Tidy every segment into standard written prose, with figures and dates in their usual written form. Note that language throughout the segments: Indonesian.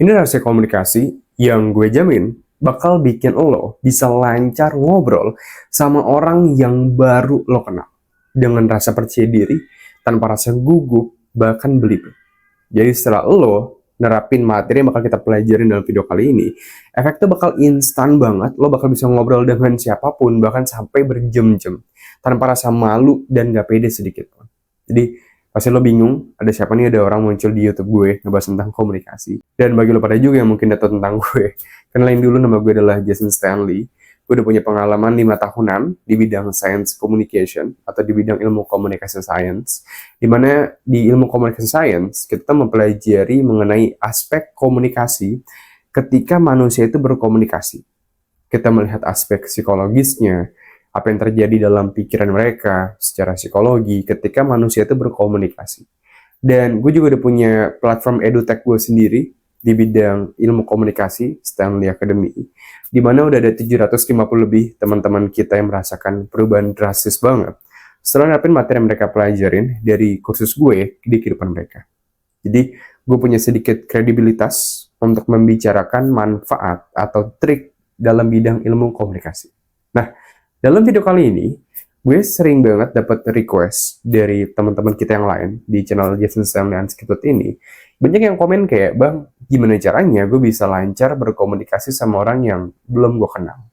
Ini rahasia komunikasi yang gue jamin bakal bikin lo bisa lancar ngobrol sama orang yang baru lo kenal. Dengan rasa percaya diri, tanpa rasa gugup, bahkan belibet. Jadi setelah lo nerapin materi yang bakal kita pelajarin dalam video kali ini, efeknya bakal instan banget. Lo bakal bisa ngobrol dengan siapapun, bahkan sampai berjam-jam. Tanpa rasa malu dan gak pede sedikit pun. Jadi pasti lo bingung, ada siapa nih, ada orang muncul di YouTube gue ngebahas tentang komunikasi. Dan bagi lo pada juga yang mungkin udah tahu tentang gue, kenalin dulu, nama gue adalah Jason Stanley. Gue udah punya pengalaman 5 tahunan di bidang science communication atau di bidang ilmu komunikasi science. Dimana di ilmu komunikasi science kita mempelajari mengenai aspek komunikasi ketika manusia itu berkomunikasi. Kita melihat aspek psikologisnya, apa yang terjadi dalam pikiran mereka secara psikologi ketika manusia itu berkomunikasi. Dan gue juga udah punya platform edutech gue sendiri di bidang ilmu komunikasi, Stanley Academy, di mana udah ada 750 lebih teman-teman kita yang merasakan perubahan drastis banget setelah dapin materi yang mereka pelajarin dari kursus gue di kehidupan mereka. Jadi gue punya sedikit kredibilitas untuk membicarakan manfaat atau trik dalam bidang ilmu komunikasi. Nah, dalam video kali ini, gue sering banget dapat request dari teman-teman kita yang lain di channel Jason Stanley Institute ini. Banyak yang komen kayak, "Bang, gimana caranya gue bisa lancar berkomunikasi sama orang yang belum gue kenal?"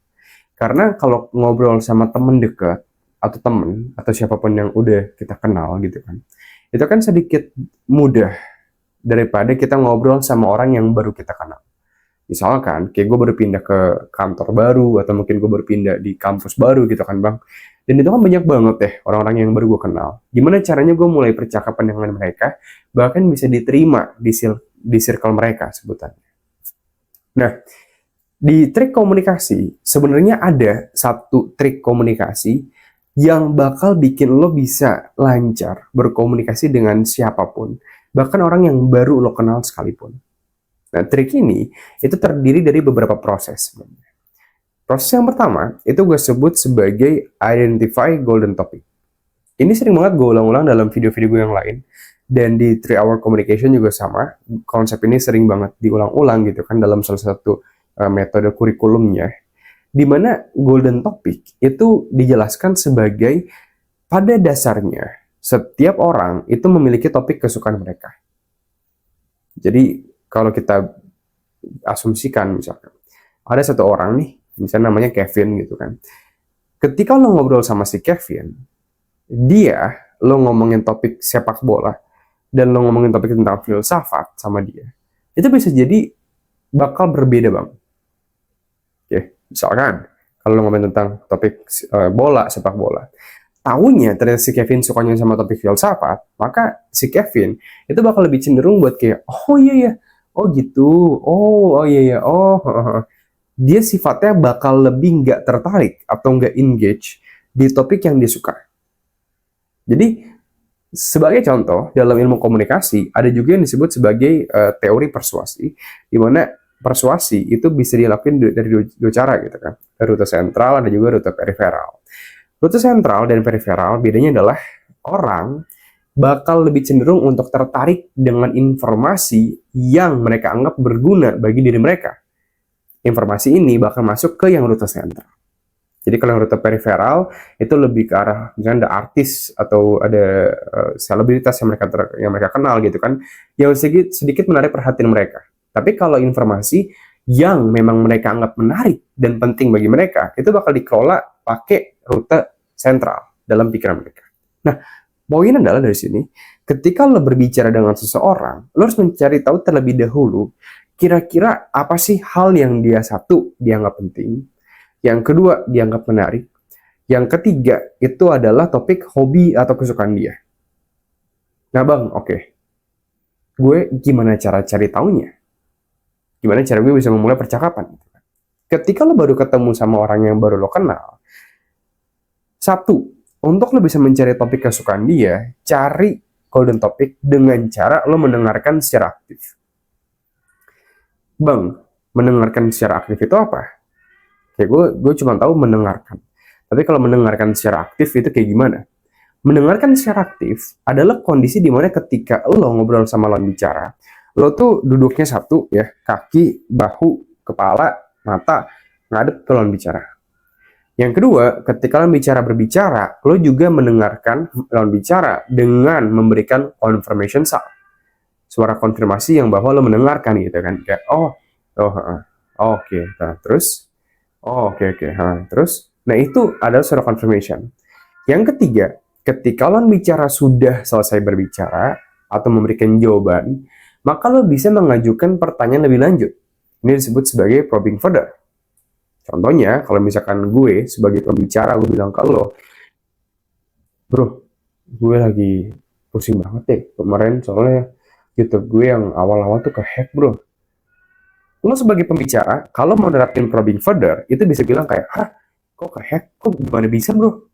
Karena kalau ngobrol sama temen dekat, atau temen, atau siapapun yang udah kita kenal gitu kan, itu kan sedikit mudah daripada kita ngobrol sama orang yang baru kita kenal. Misalkan, kayak gue baru pindah ke kantor baru, atau mungkin gue baru pindah di kampus baru gitu kan bang. Dan itu kan banyak banget deh orang-orang yang baru gue kenal. Gimana caranya gue mulai percakapan dengan mereka, bahkan bisa diterima di circle mereka sebutannya. Nah, di trik komunikasi, sebenarnya ada satu trik komunikasi yang bakal bikin lo bisa lancar berkomunikasi dengan siapapun. Bahkan orang yang baru lo kenal sekalipun. Nah, trik ini itu terdiri dari beberapa proses. Proses yang pertama itu gue sebut sebagai identify golden topic. Ini sering banget gue ulang-ulang dalam video-video gue yang lain. Dan di 3 Hour Communication juga sama. Konsep ini sering banget diulang-ulang gitu kan dalam salah satu metode kurikulumnya. Di mana golden topic itu dijelaskan sebagai pada dasarnya setiap orang itu memiliki topik kesukaan mereka. Jadi kalau kita asumsikan misalkan, ada satu orang nih, misalnya namanya Kevin gitu kan. Ketika lo ngobrol sama si Kevin, lo ngomongin topik sepak bola, dan lo ngomongin topik tentang filsafat sama dia, itu bisa jadi bakal berbeda bang. Oke, misalkan, kalau lo ngomongin tentang topik sepak bola, taunya ternyata si Kevin sukanya sama topik filsafat, maka si Kevin itu bakal lebih cenderung buat kayak, oh iya, oh gitu, oh iya, dia sifatnya bakal lebih nggak tertarik atau nggak engage di topik yang dia suka. Jadi, sebagai contoh, dalam ilmu komunikasi, ada juga yang disebut sebagai teori persuasi, di mana persuasi itu bisa dilakukan dari dua cara gitu kan. Ada rute sentral, ada juga rute periferal. Rute sentral dan periferal bedanya adalah orang bakal lebih cenderung untuk tertarik dengan informasi yang mereka anggap berguna bagi diri mereka. Informasi ini bakal masuk ke yang rute sentral. Jadi kalau yang rute periferal itu lebih ke arah misalnya ada artis atau ada selebritas yang mereka kenal gitu kan, yang sedikit menarik perhatian mereka. Tapi kalau informasi yang memang mereka anggap menarik dan penting bagi mereka, itu bakal dikelola pakai rute sentral dalam pikiran mereka. Nah, poin adalah dari sini, ketika lo berbicara dengan seseorang, lo harus mencari tahu terlebih dahulu, kira-kira apa sih hal yang dia satu dianggap penting, yang kedua dianggap menarik, yang ketiga itu adalah topik hobi atau kesukaan dia. Nah bang, oke. Gue gimana cara cari taunya? Gimana cara gue bisa memulai percakapan? Ketika lo baru ketemu sama orang yang baru lo kenal, satu, untuk lo bisa mencari topik kesukaan dia, cari golden topic dengan cara lo mendengarkan secara aktif. Bang, mendengarkan secara aktif itu apa? Kayak gue cuma tahu mendengarkan. Tapi kalau mendengarkan secara aktif itu kayak gimana? Mendengarkan secara aktif adalah kondisi di mana ketika lo ngobrol sama lawan bicara, Lo tuh duduknya satu ya, kaki, bahu, kepala, mata, ngadep ke lawan bicara. Yang kedua, ketika lawan bicara berbicara, lo juga mendengarkan lawan bicara dengan memberikan confirmation sound. Suara konfirmasi yang bahwa lo mendengarkan gitu kan. Kayak, oke, nah, terus, oke, terus. Nah, itu adalah suara confirmation. Yang ketiga, ketika lawan bicara sudah selesai berbicara atau memberikan jawaban, maka lo bisa mengajukan pertanyaan lebih lanjut. Ini disebut sebagai probing further. Contohnya, kalau misalkan gue sebagai pembicara, gue bilang ke lo, bro, gue lagi pusing banget deh. Kemarin soalnya YouTube gue yang awal-awal tuh ke-hack, bro. Lo sebagai pembicara, kalau mau nerapin probing further, itu bisa bilang kayak, hah, kok ke-hack? Kok gimana bisa, bro?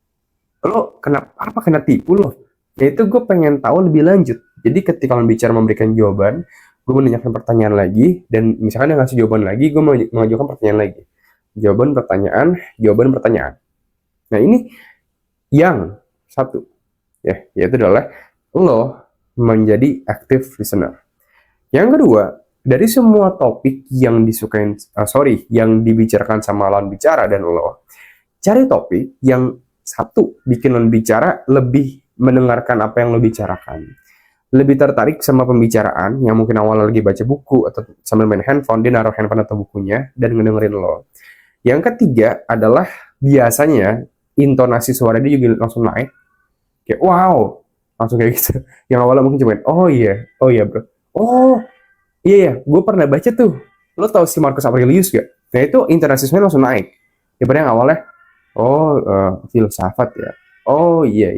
Lo kena tipu lo? Ya itu gue pengen tahu lebih lanjut. Jadi ketika pembicara memberikan jawaban, gue menanyakan pertanyaan lagi, dan misalkan dia ngasih jawaban lagi, gue mengajukan pertanyaan lagi. Jawaban pertanyaan. Nah ini yang satu, ya, yaitu adalah lo menjadi active listener. Yang kedua, dari semua topik yang yang dibicarakan sama lawan bicara dan lo, cari topik yang satu bikin lawan bicara lebih mendengarkan apa yang lo bicarakan, lebih tertarik sama pembicaraan yang mungkin awalnya lagi baca buku atau sambil main handphone, dia naruh handphone atau bukunya dan ngedengerin lo. Yang ketiga adalah biasanya intonasi suara dia juga langsung naik, kayak wow, langsung kayak gitu. Yang awalnya mungkin cuma oh iya bro, oh iya, gue pernah baca tuh. Lo tau si Marcus Aurelius gak? Nah itu internasional langsung naik. Daripada yang awalnya, filsafat ya. Oh iya.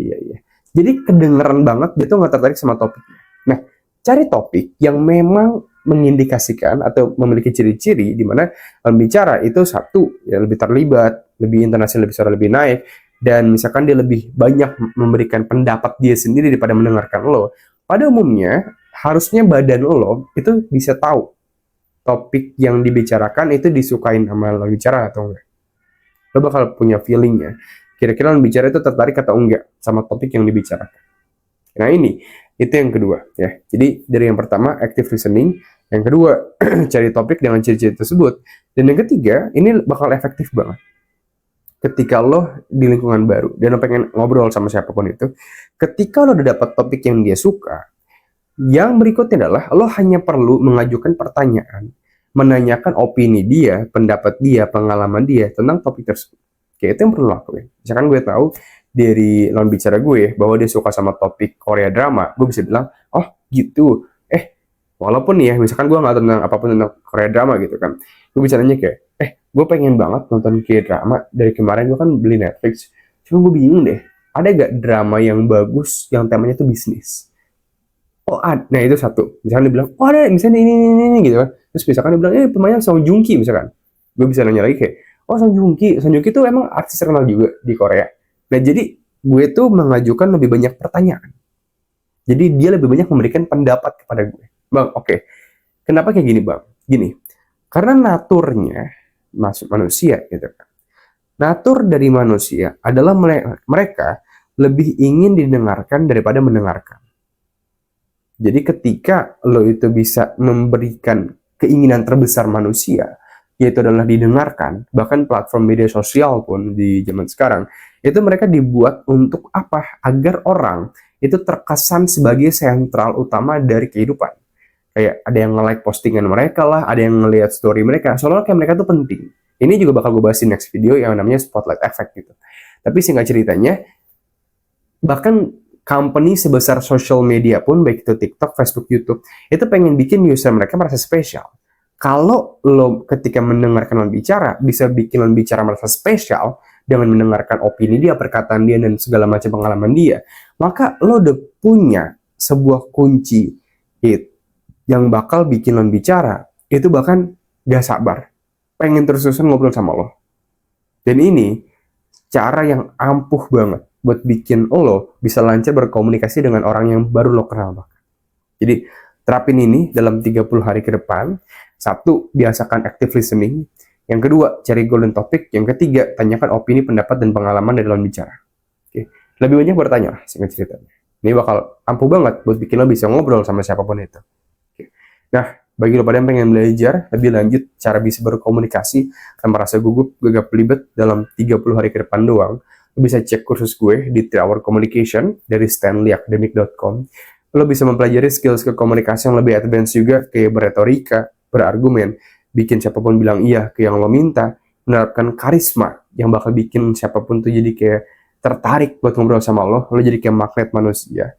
Jadi kedengeran banget dia tuh nggak tertarik sama topiknya. Nah, cari topik yang memang mengindikasikan atau memiliki ciri-ciri di mana pembicara itu satu ya lebih terlibat, lebih internasional, lebih suara lebih naik, dan misalkan dia lebih banyak memberikan pendapat dia sendiri daripada mendengarkan lo. Pada umumnya harusnya badan lo itu bisa tahu topik yang dibicarakan itu disukain sama lawan bicara atau enggak. Lo bakal punya feelingnya. Kira-kira lawan bicara itu tertarik atau enggak sama topik yang dibicarakan. Nah ini, itu yang kedua ya. Jadi dari yang pertama active listening, yang kedua cari topik dengan ciri-ciri tersebut, dan yang ketiga ini bakal efektif banget. Ketika lo di lingkungan baru dan lo pengen ngobrol sama siapapun itu, ketika lo udah dapat topik yang dia suka, yang berikutnya adalah lo hanya perlu mengajukan pertanyaan, menanyakan opini dia, pendapat dia, pengalaman dia tentang topik tersebut. Kayak itu yang perlu lakuin. Misalkan gue tahu dari lawan bicara gue bahwa dia suka sama topik Korea drama, gue bisa bilang, oh gitu. Walaupun nih ya, misalkan gue nggak tentang apapun tentang Korea drama gitu kan, gue bisa nanya kayak, gue pengen banget nonton K-drama dari kemarin gue kan beli Netflix, cuma gue bingung deh, ada gak drama yang bagus yang temanya tuh bisnis? Oh, nah itu satu. Misalkan dia bilang, oh ada, misalnya ini gitu kan. Terus misalkan dia bilang, pemainnya Song Joong Ki misalkan. Gue bisa nanya lagi kayak, oh Song Joong Ki tuh emang artis terkenal juga di Korea. Nah jadi gue tuh mengajukan lebih banyak pertanyaan. Jadi dia lebih banyak memberikan pendapat kepada gue. Bang, oke. Kenapa kayak gini bang? Gini, karena naturnya manusia gitu kan. Natur dari manusia adalah mereka lebih ingin didengarkan daripada mendengarkan. Jadi ketika lo itu bisa memberikan keinginan terbesar manusia, yaitu adalah didengarkan, bahkan platform media sosial pun di zaman sekarang, itu mereka dibuat untuk apa? Agar orang itu terkesan sebagai sentral utama dari kehidupan. Kayak ada yang nge-like postingan mereka lah, ada yang ngelihat story mereka, soalnya kayak mereka tuh penting. Ini juga bakal gue bahas di next video yang namanya spotlight effect gitu. Tapi singkat ceritanya, bahkan company sebesar social media pun, baik itu TikTok, Facebook, YouTube, itu pengen bikin user mereka merasa spesial. Kalau lo ketika mendengarkan lawan bicara, bisa bikin lawan bicara merasa spesial dengan mendengarkan opini dia, perkataan dia, dan segala macam pengalaman dia, maka lo udah punya sebuah kunci yang bakal bikin lawan bicara itu bahkan gak sabar, pengen terus-terusan ngobrol sama lo. Dan ini cara yang ampuh banget buat bikin lo bisa lancar berkomunikasi dengan orang yang baru lo kenal. Jadi terapin ini dalam 30 hari ke depan. Satu, biasakan active listening. Yang kedua, cari golden topic. Yang ketiga, tanyakan opini, pendapat, dan pengalaman dari lawan bicara. Oke. Lebih banyak bertanya lah, singkat ceritanya. Ini bakal ampuh banget buat bikin lo bisa ngobrol sama siapapun itu. Oke. Nah, bagi lo pada yang pengen belajar lebih lanjut cara bisa berkomunikasi tanpa rasa gugup, gagap, belibet dalam 30 hari ke depan doang, lo bisa cek kursus gue di 3 Hour Communication dari stanleyacademic.com. Lo bisa mempelajari skills kekomunikasi yang lebih advance juga, kayak berretorika, berargumen, bikin siapapun bilang iya ke yang lo minta, menerapkan karisma yang bakal bikin siapapun tuh jadi kayak tertarik buat ngobrol sama lo jadi kayak magnet manusia.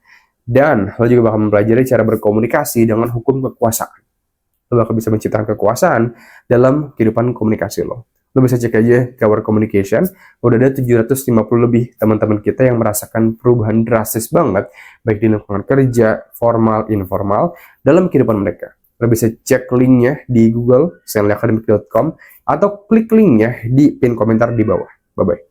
Dan lo juga bakal mempelajari cara berkomunikasi dengan hukum kekuasaan. Lo bakal bisa menciptakan kekuasaan dalam kehidupan komunikasi lo. Lo bisa cek aja Cover Communication, udah ada 750 lebih teman-teman kita yang merasakan perubahan drastis banget, baik di lingkungan kerja, formal, informal, dalam kehidupan mereka. Lo bisa cek linknya di Google, stanleyacademic.com, atau klik linknya di pin komentar di bawah. Bye-bye.